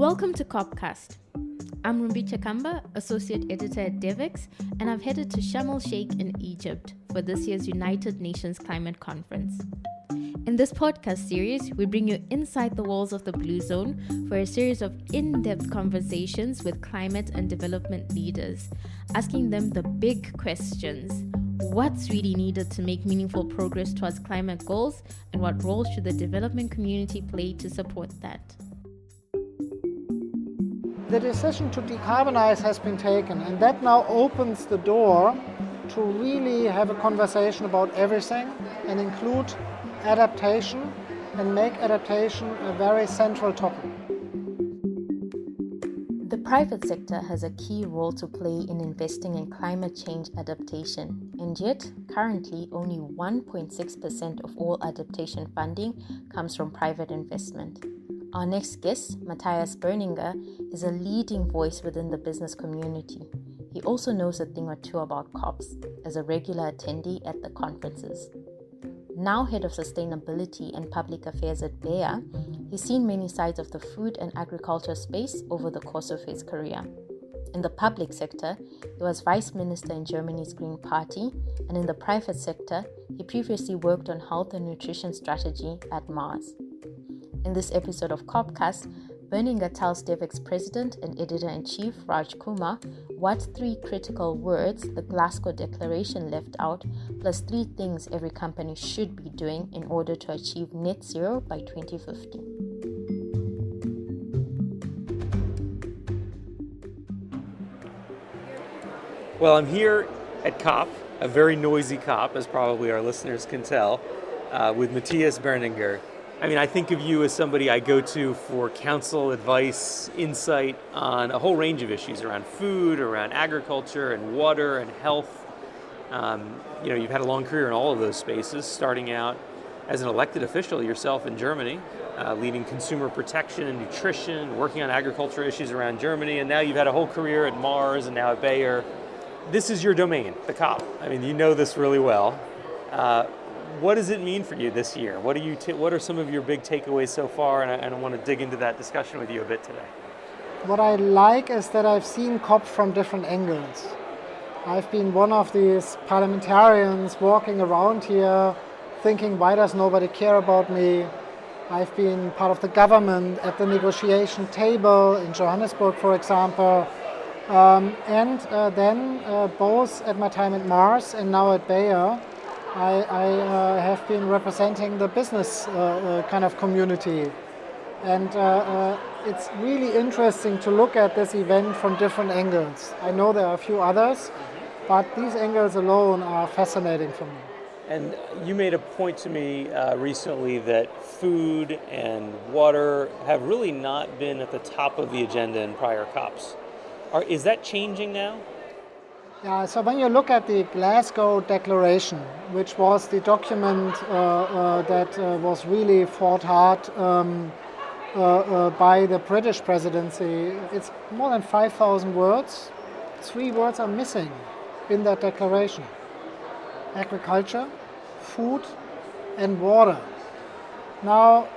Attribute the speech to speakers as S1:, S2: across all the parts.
S1: Welcome to COPcast. I'm Rumbi Chakamba, Associate Editor at Devex, and I've headed to Sharm el-Sheikh in Egypt for this year's United Nations Climate Conference. In this podcast series, we bring you inside the walls of the Blue Zone for a series of in-depth conversations with climate and development leaders, asking them the big questions. What's really needed to make meaningful progress towards climate goals, and what role should the development community play to support that?
S2: The decision to decarbonize has been taken, and that now opens the door to really have a conversation about everything and include adaptation and make adaptation a very central topic.
S1: The private sector has a key role to play in investing in climate change adaptation, and yet currently only 1.6% of all adaptation funding comes from private investment. Our next guest, Matthias Berninger, is a leading voice within the business community. He also knows a thing or two about COPs as a regular attendee at the conferences. Now head of sustainability and public affairs at Bayer, he's seen many sides of the food and agriculture space over the course of his career. In the public sector, he was vice minister in Germany's Green Party, and in the private sector, he previously worked on health and nutrition strategy at Mars. In this episode of COPcast, Berninger tells Devex President and Editor-in-Chief Raj Kumar what 3 critical words the Glasgow Declaration left out, plus 3 things every company should be doing in order to achieve net zero by 2050.
S3: Well, I'm here at COP, a very noisy COP, as probably our listeners can tell, with Matthias Berninger. I mean, I think of you as somebody I go to for counsel, advice, insight on a whole range of issues around food, around agriculture and water and health. You've had a long career in all of those spaces, starting out as an elected official yourself in Germany, leading consumer protection and nutrition, working on agriculture issues around Germany, and now you've had a whole career at Mars and now at Bayer. This is your domain, the COP. I mean, you know this really well. What does it mean for you this year? What are some of your big takeaways so far? And I want to dig into that discussion with you a bit today.
S2: What I like is that I've seen COP from different angles. I've been one of these parliamentarians walking around here thinking, why does nobody care about me? I've been part of the government at the negotiation table in Johannesburg, for example. And then both at my time at Mars and now at Bayer, I have been representing the business kind of community, and it's really interesting to look at this event from different angles. I know there are a few others, but these angles alone are fascinating for me.
S3: And you made a point to me recently that food and water have really not been at the top of the agenda in prior COPs. Is that changing now?
S2: Yeah, so when you look at the Glasgow Declaration, which was the document that was really fought hard by the British presidency, it's more than 5,000 words. 3 words are missing in that declaration: agriculture, food, and water. Now,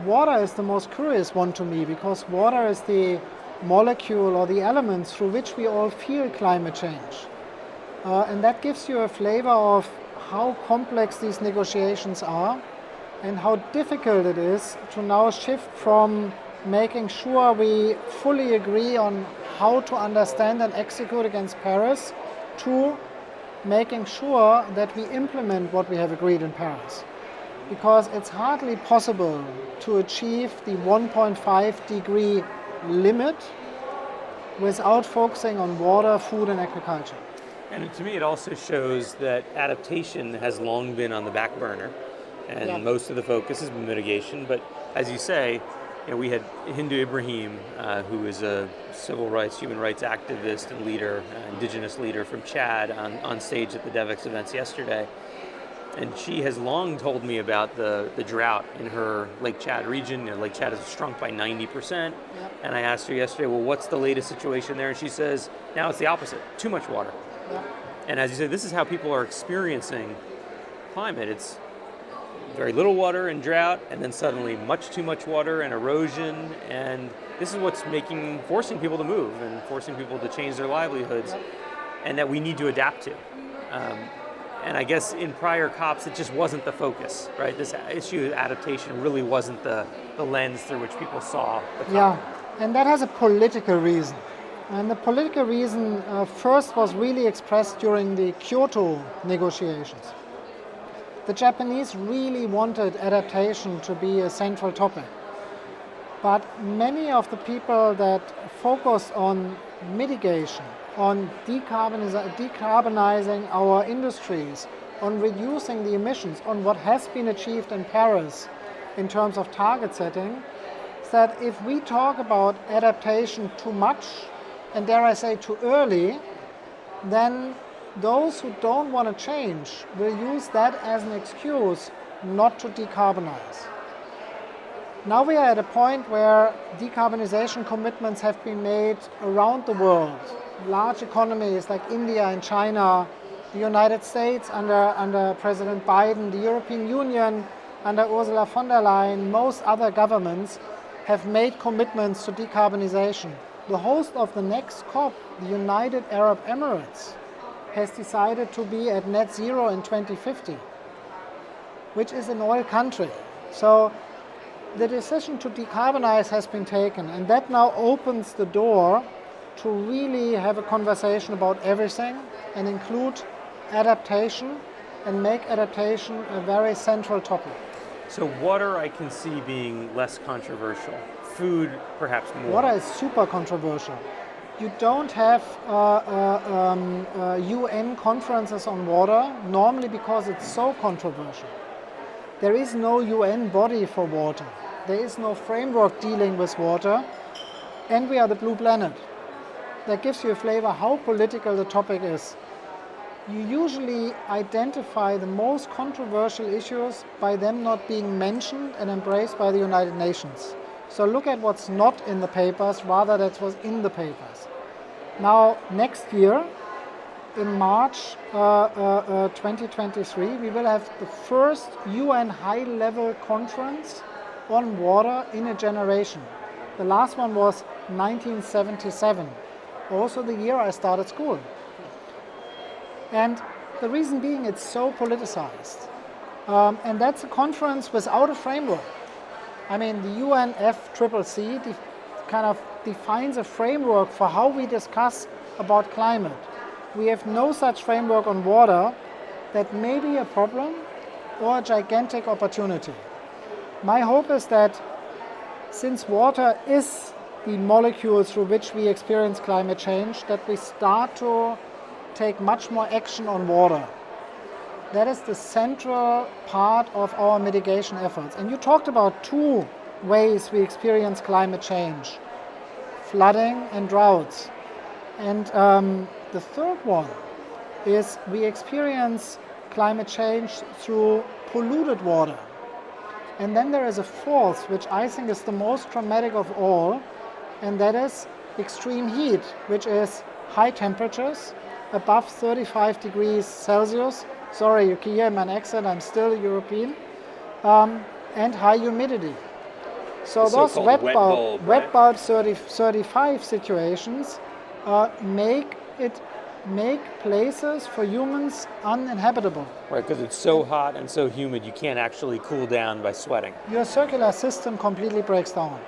S2: water is the most curious one to me, because water is the molecule or the elements through which we all feel climate change. And that gives you a flavor of how complex these negotiations are and how difficult it is to now shift from making sure we fully agree on how to understand and execute against Paris to making sure that we implement what we have agreed in Paris. Because it's hardly possible to achieve the 1.5 degree limit without focusing on water, food, and agriculture.
S3: And to me, it also shows that adaptation has long been on the back burner, and most of the focus has been mitigation. But as you say, we had Hindu Ibrahim, who is a civil rights, human rights activist and leader, indigenous leader from Chad, on stage at the Devex events yesterday. And she has long told me about the drought in her Lake Chad region. Lake Chad has shrunk by 90%. And I asked her yesterday, well, what's the latest situation there? And she says, now it's the opposite, too much water. And as you said, this is how people are experiencing climate. It's very little water and drought, and then suddenly much too much water and erosion, and this is what's forcing people to move and forcing people to change their livelihoods, and that we need to adapt to. And I guess in prior COPs, it just wasn't the focus, right? This issue of adaptation really wasn't the lens through which people saw the COP.
S2: Yeah, and that has a political reason. And the political reason first was really expressed during the Kyoto negotiations. The Japanese really wanted adaptation to be a central topic. But many of the people that focused on mitigation, on decarbonizing our industries, on reducing the emissions, on what has been achieved in Paris in terms of target setting, that if we talk about adaptation too much, and dare I say too early, then those who don't want to change will use that as an excuse not to decarbonize. Now we are at a point where decarbonization commitments have been made around the world. Large economies like India and China, the United States under President Biden, the European Union under Ursula von der Leyen, most other governments have made commitments to decarbonization. The host of the next COP, the United Arab Emirates, has decided to be at net zero in 2050, which is an oil country. So the decision to decarbonize has been taken, and that now opens the door to really have a conversation about everything and include adaptation and make adaptation a very central topic.
S3: So water I can see being less controversial. Food perhaps more.
S2: Water is super controversial. You don't have UN conferences on water, normally because it's so controversial. There is no UN body for water. There is no framework dealing with water, and we are the blue planet. That gives you a flavor how political the topic is. You usually identify the most controversial issues by them not being mentioned and embraced by the United Nations. So look at what's not in the papers rather than what's in the papers. Now, next year, in March 2023, we will have the first UN high-level conference on water in a generation. The last one was 1977, also the year I started school. And the reason being it's so politicized. And that's a conference without a framework. I mean, the UNFCCC kind of defines a framework for how we discuss about climate. We have no such framework on water. That may be a problem or a gigantic opportunity. My hope is that since water is the molecule through which we experience climate change, that we start to take much more action on water. That is the central part of our mitigation efforts. And you talked about two ways we experience climate change: flooding and droughts. And the third one is we experience climate change through polluted water. And then there is a fourth, which I think is the most traumatic of all, and that is extreme heat, which is high temperatures, above 35 degrees Celsius. Sorry, you can hear my accent, I'm still European. And high humidity. So those wet bulb 35 situations make places for humans uninhabitable.
S3: Right, because it's so hot and so humid, you can't actually cool down by sweating.
S2: Your circular system completely breaks down.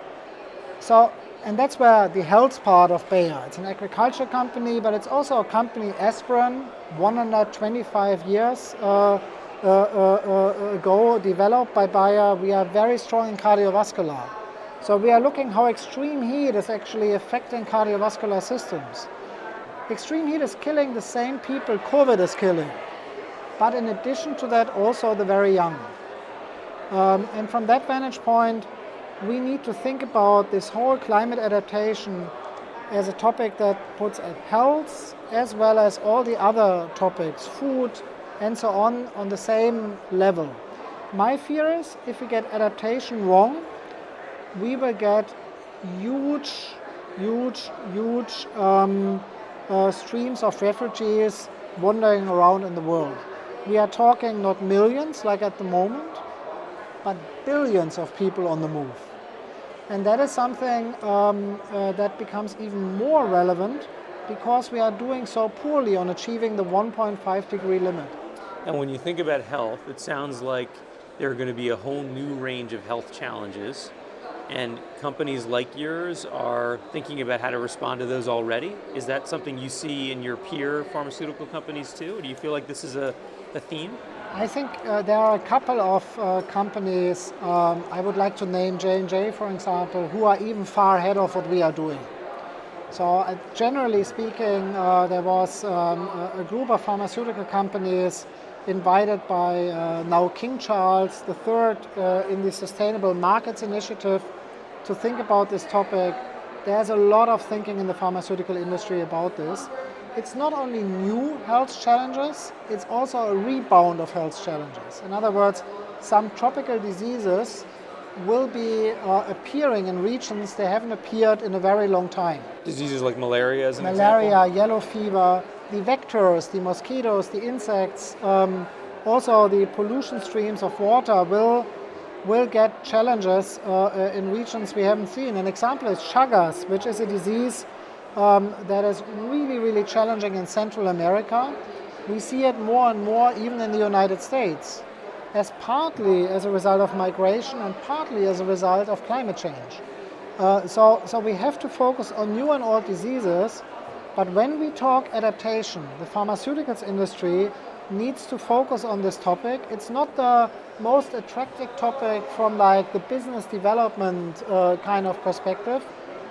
S2: So, and that's where the health part of Bayer. It's an agriculture company, but it's also a company, Aspirin, 125 years ago, developed by Bayer. We are very strong in cardiovascular. So we are looking how extreme heat is actually affecting cardiovascular systems. Extreme heat is killing the same people COVID is killing. But in addition to that, also the very young. And from that vantage point, we need to think about this whole climate adaptation as a topic that puts health as well as all the other topics, food and so on the same level. My fear is if we get adaptation wrong, we will get huge streams of refugees wandering around in the world. We are talking not millions like at the moment, but billions of people on the move. And that is something that becomes even more relevant because we are doing so poorly on achieving the 1.5 degree limit.
S3: And when you think about health, it sounds like there are going to be a whole new range of health challenges, and companies like yours are thinking about how to respond to those already. Is that something you see in your peer pharmaceutical companies too? Do you feel like this is a theme?
S2: I think there are a couple of companies, I would like to name J&J, for example, who are even far ahead of what we are doing. So generally speaking, there was a group of pharmaceutical companies invited by now King Charles III in the Sustainable Markets Initiative to think about this topic. There's a lot of thinking in the pharmaceutical industry about this. It's not only new health challenges, it's also a rebound of health challenges. In other words, some tropical diseases will be appearing in regions they haven't appeared in a very long time.
S3: Diseases like malaria as an
S2: Malaria,
S3: example?
S2: yellow fever, the vectors, the mosquitoes, the insects, also the pollution streams of water will get challenges in regions we haven't seen. An example is Chagas, which is a disease that is really, really challenging in Central America. We see it more and more even in the United States, as partly as a result of migration and partly as a result of climate change. So we have to focus on new and old diseases, but when we talk adaptation, the pharmaceuticals industry needs to focus on this topic. It's not the most attractive topic from like the business development kind of perspective,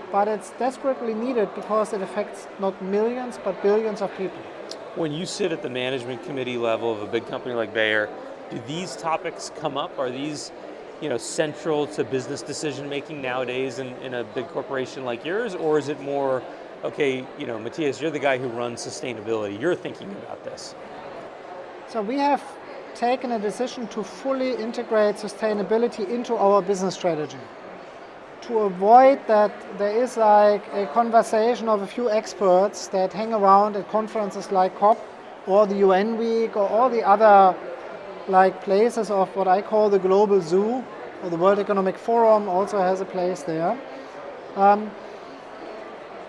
S2: but it's desperately needed because it affects not millions but billions of people.
S3: When you sit at the management committee level of a big company like Bayer, do these topics come up? Are these, central to business decision making nowadays in a big corporation like yours, or is it more, okay, Matthias, you're the guy who runs sustainability, you're thinking about this?
S2: So we have taken a decision to fully integrate sustainability into our business strategy, to avoid that there is like a conversation of a few experts that hang around at conferences like COP or the UN Week or all the other like places of what I call the global zoo, or the World Economic Forum also has a place there.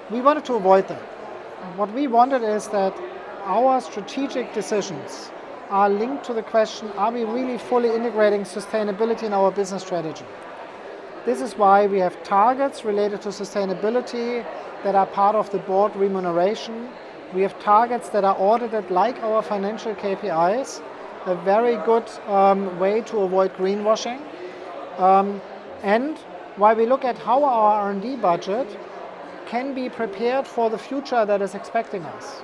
S2: We wanted to avoid that. What we wanted is that our strategic decisions are linked to the question, are we really fully integrating sustainability in our business strategy? This is why we have targets related to sustainability that are part of the board remuneration. We have targets that are audited like our financial KPIs, a very good way to avoid greenwashing. And while we look at how our R&D budget can be prepared for the future that is expecting us.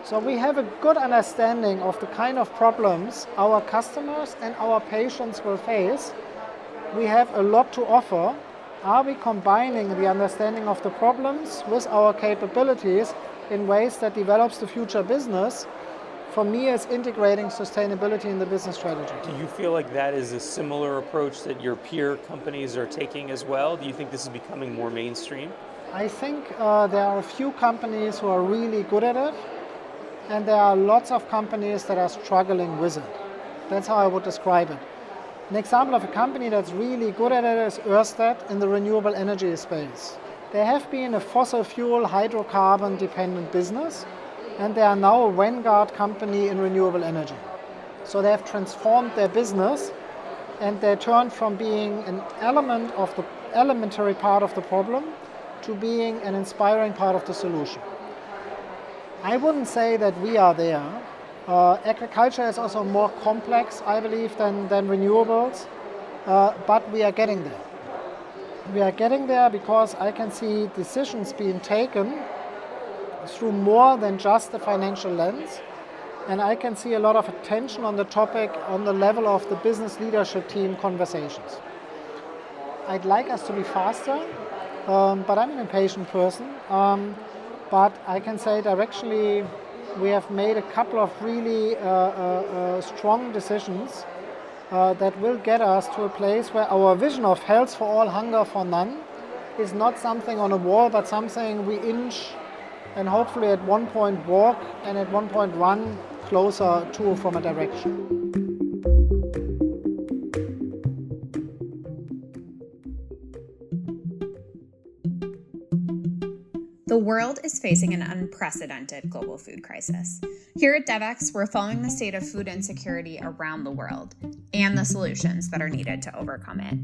S2: So we have a good understanding of the kind of problems our customers and our patients will face. We have a lot to offer. Are we combining the understanding of the problems with our capabilities in ways that develops the future business? For me, it's integrating sustainability in the business strategy.
S3: Do you feel like that is a similar approach that your peer companies are taking as well? Do you think this is becoming more mainstream?
S2: I think there are a few companies who are really good at it, and there are lots of companies that are struggling with it. That's how I would describe it. An example of a company that's really good at it is Ørsted in the renewable energy space. They have been a fossil fuel, hydrocarbon dependent business, and they are now a vanguard company in renewable energy. So they have transformed their business, and they turned from being an element of the elementary part of the problem to being an inspiring part of the solution. I wouldn't say that we are there. Agriculture is also more complex, I believe, than renewables, but we are getting there. We are getting there because I can see decisions being taken through more than just the financial lens, and I can see a lot of attention on the topic on the level of the business leadership team conversations. I'd like us to be faster, but I'm an impatient person. But I can say directionally, we have made a couple of really strong decisions that will get us to a place where our vision of health for all, hunger for none is not something on a wall, but something we inch and hopefully at one point walk and at one point run closer to from a direction.
S4: The world is facing an unprecedented global food crisis. Here at Devex, we're following the state of food insecurity around the world and the solutions that are needed to overcome it.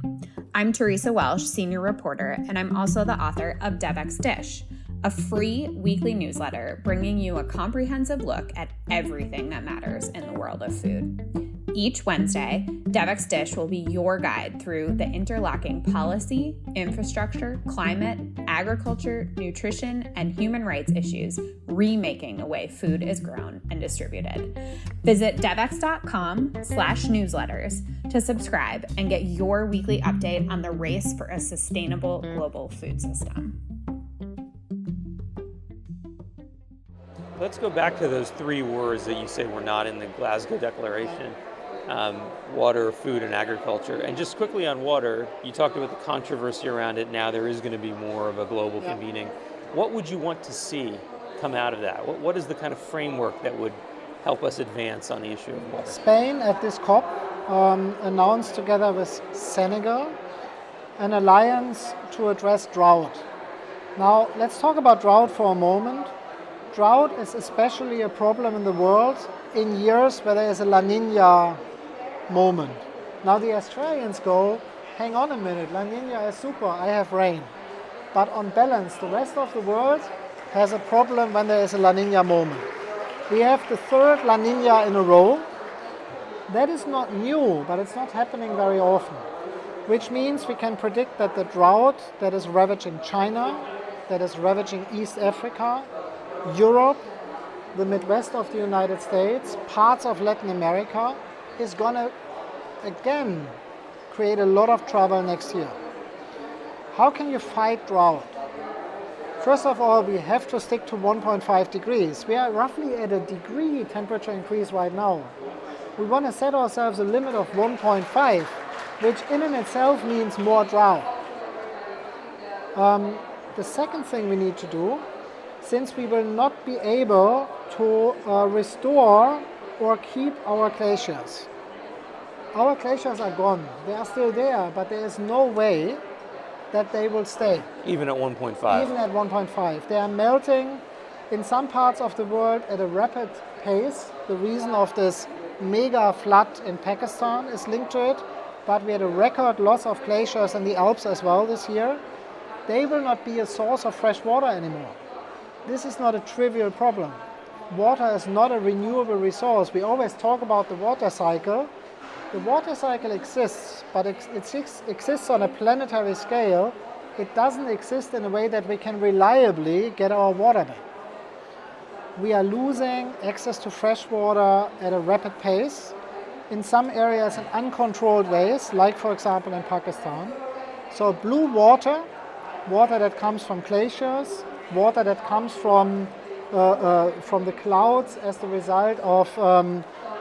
S4: I'm Teresa Welsh, senior reporter, and I'm also the author of Devex Dish, a free weekly newsletter bringing you a comprehensive look at everything that matters in the world of food. Each Wednesday, Devex Dish will be your guide through the interlocking policy, infrastructure, climate, agriculture, nutrition, and human rights issues remaking the way food is grown and distributed. Visit devex.com/newsletters to subscribe and get your weekly update on the race for a sustainable global food system.
S3: Let's go back to those three words that you say were not in the Glasgow Declaration. Water, food, and agriculture. And just quickly on water, you talked about the controversy around it. Now there is going to be more of a global convening. What would you want to see come out of that? What is the kind of framework that would help us advance on the issue of water?
S2: Spain at this COP announced together with Senegal an alliance to address drought. Now let's talk about drought for a moment. Drought is especially a problem in the world in years where there is a La Nina moment. Now the Australians go, hang on a minute, La Nina is super, I have rain. But on balance, the rest of the world has a problem when there is a La Nina moment. We have the third La Nina in a row. That is not new, but it's not happening very often. Which means we can predict that the drought that is ravaging China, that is ravaging East Africa, Europe, the Midwest of the United States, parts of Latin America, is going to again create a lot of trouble next year. How can you fight drought? First of all, we have to stick to 1.5 degrees. We are roughly at a degree temperature increase right now. We want to set ourselves a limit of 1.5, which in and itself means more drought. The second thing we need to do, since we will not be able to restore or keep our glaciers. Our glaciers are gone. They are still there, but there is no way that they will stay.
S3: Even at 1.5?
S2: Even at 1.5. They are melting in some parts of the world at a rapid pace. The reason of this mega flood in Pakistan is linked to it, but we had a record loss of glaciers in the Alps as well this year. They will not be a source of fresh water anymore. This is not a trivial problem. Water is not a renewable resource. We always talk about the water cycle. The water cycle exists, but it exists on a planetary scale. It doesn't exist in a way that we can reliably get our water back. We are losing access to fresh water at a rapid pace, in some areas in uncontrolled ways, like for example in Pakistan. So blue water, water that comes from glaciers, water that comes from the clouds as the result of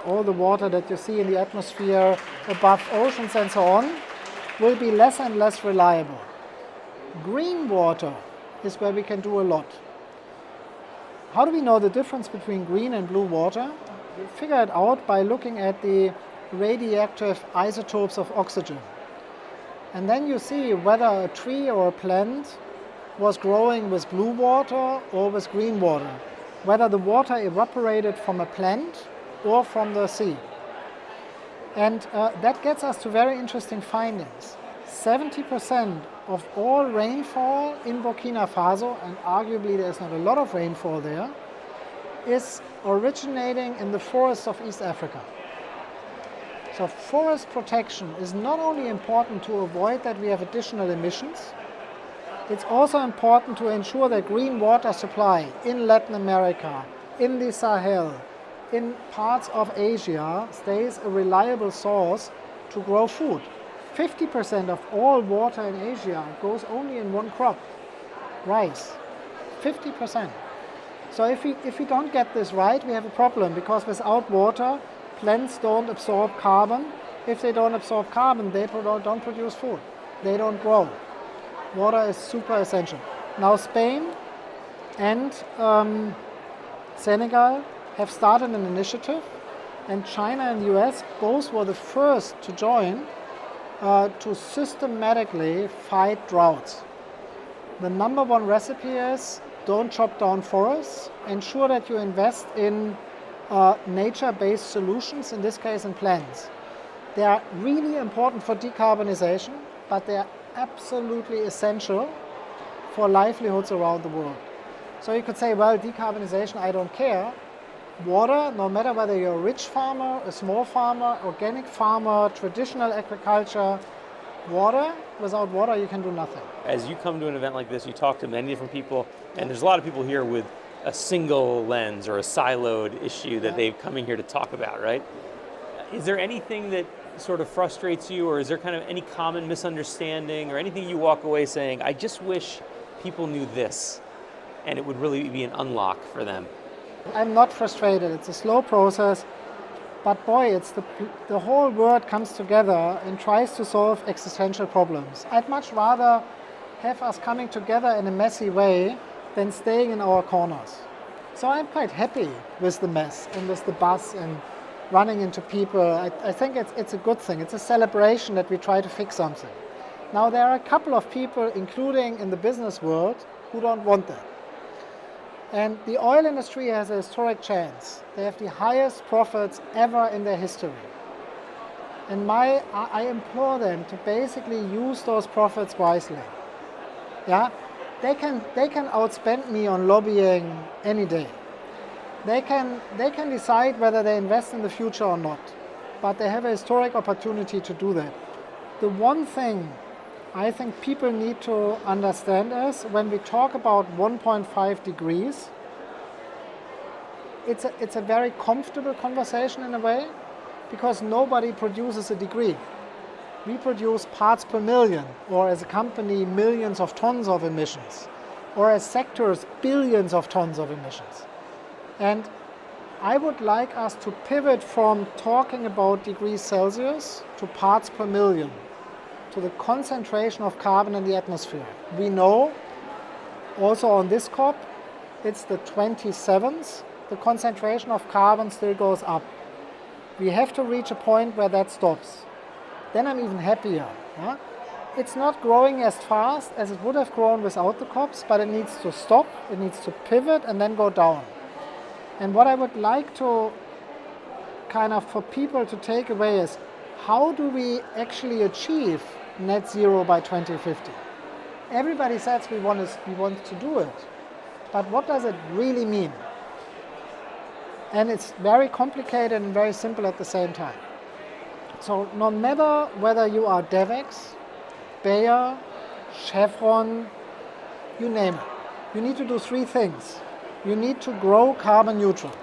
S2: all the water that you see in the atmosphere above oceans and so on, will be less and less reliable. Green water is where we can do a lot. How do we know the difference between green and blue water? We figure it out by looking at the radioactive isotopes of oxygen. And then you see whether a tree or a plant was growing with blue water or with green water, whether the water evaporated from a plant or from the sea. And that gets us to very interesting findings. 70% of all rainfall in Burkina Faso, and arguably there's not a lot of rainfall there, is originating in the forests of East Africa. So forest protection is not only important to avoid that we have additional emissions, it's also important to ensure that green water supply in Latin America, in the Sahel, in parts of Asia stays a reliable source to grow food. 50% of all water in Asia goes only in one crop, rice. 50%. So if we don't get this right, we have a problem, because without water, plants don't absorb carbon. If they don't absorb carbon, they don't produce food. They don't grow. Water is super essential. Now Spain and Senegal have started an initiative, and China and the US both were the first to join to systematically fight droughts. The number one recipe is don't chop down forests, ensure that you invest in nature-based solutions, in this case in plants. They are really important for decarbonization, but they are absolutely essential for livelihoods around the world. So you could say, well, decarbonization, I don't care. Water, no matter whether you're a rich farmer, a small farmer, organic farmer, traditional agriculture, water, without water you can do nothing.
S3: As you come to an event like this, you talk to many different people, and there's a lot of people here with a single lens or a siloed issue that they're coming here to talk about, right? Is there anything that sort of frustrates you, or is there kind of any common misunderstanding or anything you walk away saying, I just wish people knew this, and it would really be an unlock for them?
S2: I'm not frustrated. It's a slow process, but boy, it's the whole world comes together and tries to solve existential problems. I'd much rather have us coming together in a messy way than staying in our corners. So I'm quite happy with the mess and with the buzz and running into people. I think it's a good thing. It's a celebration that we try to fix something. Now there are a couple of people, including in the business world, who don't want that. And the oil industry has a historic chance. They have the highest profits ever in their history. And I implore them to basically use those profits wisely. Yeah, they can outspend me on lobbying any day. They can decide whether they invest in the future or not. But they have a historic opportunity to do that. The one thing I think people need to understand is when we talk about 1.5 degrees, it's a very comfortable conversation in a way, because nobody produces a degree. We produce parts per million, or as a company, millions of tons of emissions, or as sectors, billions of tons of emissions. And I would like us to pivot from talking about degrees Celsius to parts per million, to the concentration of carbon in the atmosphere. We know, also on this COP, it's the 27th, the concentration of carbon still goes up. We have to reach a point where that stops. Then I'm even happier. Yeah? It's not growing as fast as it would have grown without the COPs, but it needs to stop, it needs to pivot and then go down. And what I would like to kind of for people to take away is, how do we actually achieve net zero by 2050? Everybody says we want to do it, but what does it really mean? And it's very complicated and very simple at the same time. So no matter whether you are Devex, Bayer, Chevron, you name it, you need to do three things. You need to grow carbon neutral.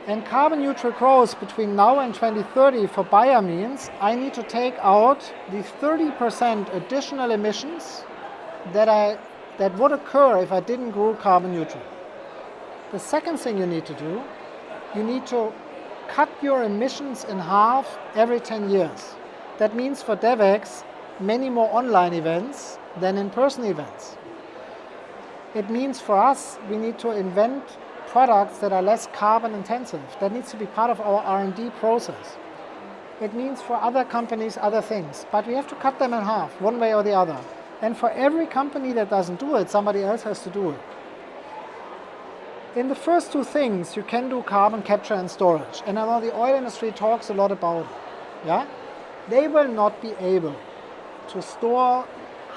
S2: And carbon neutral growth between now and 2030 for Bayer means I need to take out the 30% additional emissions that would occur if I didn't grow carbon neutral. The second thing you need to do, you need to cut your emissions in half every 10 years. That means for Devex, many more online events than in-person events. It means for us, we need to invent products that are less carbon intensive. That needs to be part of our R&D process. It means for other companies, other things, but we have to cut them in half, one way or the other. And for every company that doesn't do it, somebody else has to do it. In the first two things, you can do carbon capture and storage. And I know the oil industry talks a lot about it. Yeah? They will not be able to store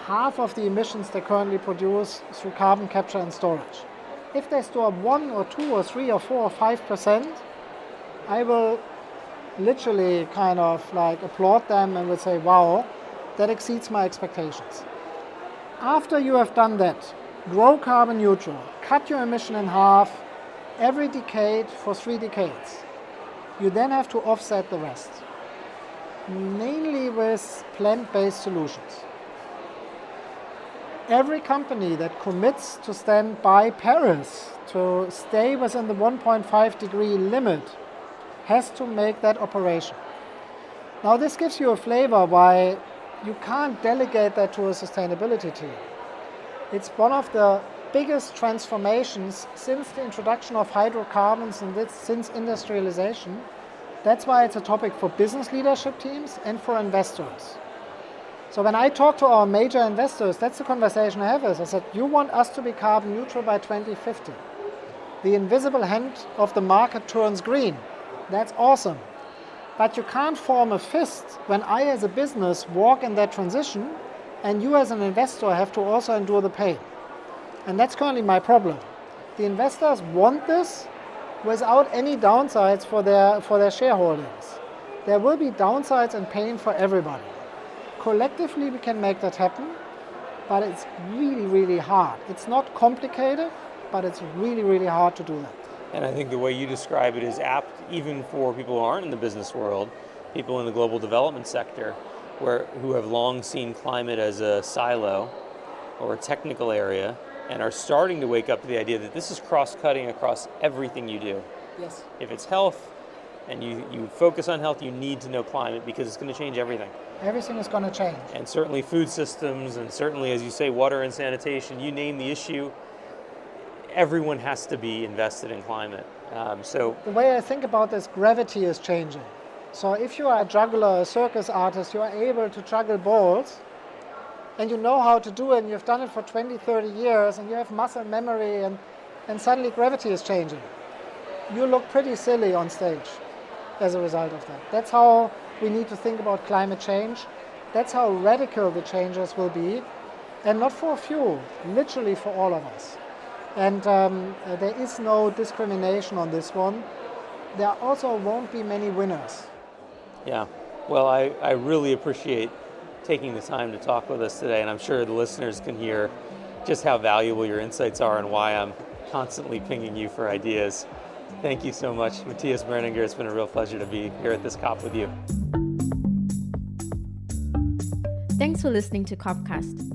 S2: half of the emissions they currently produce through carbon capture and storage. If they store 1 or 2 or 3 or 4 or 5%, I will literally kind of like applaud them and will say, wow, that exceeds my expectations. After you have done that, grow carbon neutral, cut your emission in half every decade for 3 decades. You then have to offset the rest, mainly with plant-based solutions. Every company that commits to stand by Paris, to stay within the 1.5 degree limit, has to make that operation. Now this gives you a flavor why you can't delegate that to a sustainability team. It's one of the biggest transformations since the introduction of hydrocarbons and since industrialization. That's why it's a topic for business leadership teams and for investors. So when I talk to our major investors, that's the conversation I have is, I said, you want us to be carbon neutral by 2050. The invisible hand of the market turns green. That's awesome. But you can't form a fist when I as a business walk in that transition and you as an investor have to also endure the pain. And that's currently my problem. The investors want this without any downsides for their shareholdings. There will be downsides and pain for everybody. Collectively we can make that happen, but it's really, really hard. It's not complicated, but it's really, really hard to do that.
S3: And I think the way you describe it is apt even for people who aren't in the business world, people in the global development sector, who have long seen climate as a silo or a technical area, and are starting to wake up to the idea that this is cross-cutting across everything you do.
S2: Yes.
S3: If it's health, and you focus on health, you need to know climate because it's going to change everything.
S2: Everything is going to change.
S3: And certainly food systems, and certainly, as you say, water and sanitation, you name the issue, everyone has to be invested in climate. So
S2: the way I think about this, gravity is changing. So if you are a juggler, a circus artist, you are able to juggle balls, and you know how to do it, and you've done it for 20, 30 years, and you have muscle memory, and suddenly gravity is changing. You look pretty silly on stage as a result of that. That's how we need to think about climate change. That's how radical the changes will be, and not for a few, literally for all of us. And there is no discrimination on this one. There also won't be many winners.
S3: Yeah, well, I really appreciate taking the time to talk with us today, and I'm sure the listeners can hear just how valuable your insights are and why I'm constantly pinging you for ideas. Thank you so much, Matthias Berninger. It's been a real pleasure to be here at this COP with you.
S1: Thanks for listening to COPcast.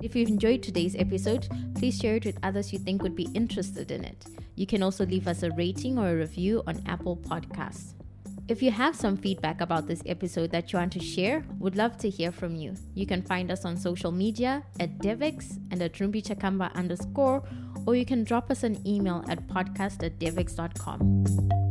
S1: If you've enjoyed today's episode, please share it with others you think would be interested in it. You can also leave us a rating or a review on Apple Podcasts. If you have some feedback about this episode that you want to share, would love to hear from you. You can find us on social media at Devex and at @rumbichakamba_, or you can drop us an email at podcast@devex.com.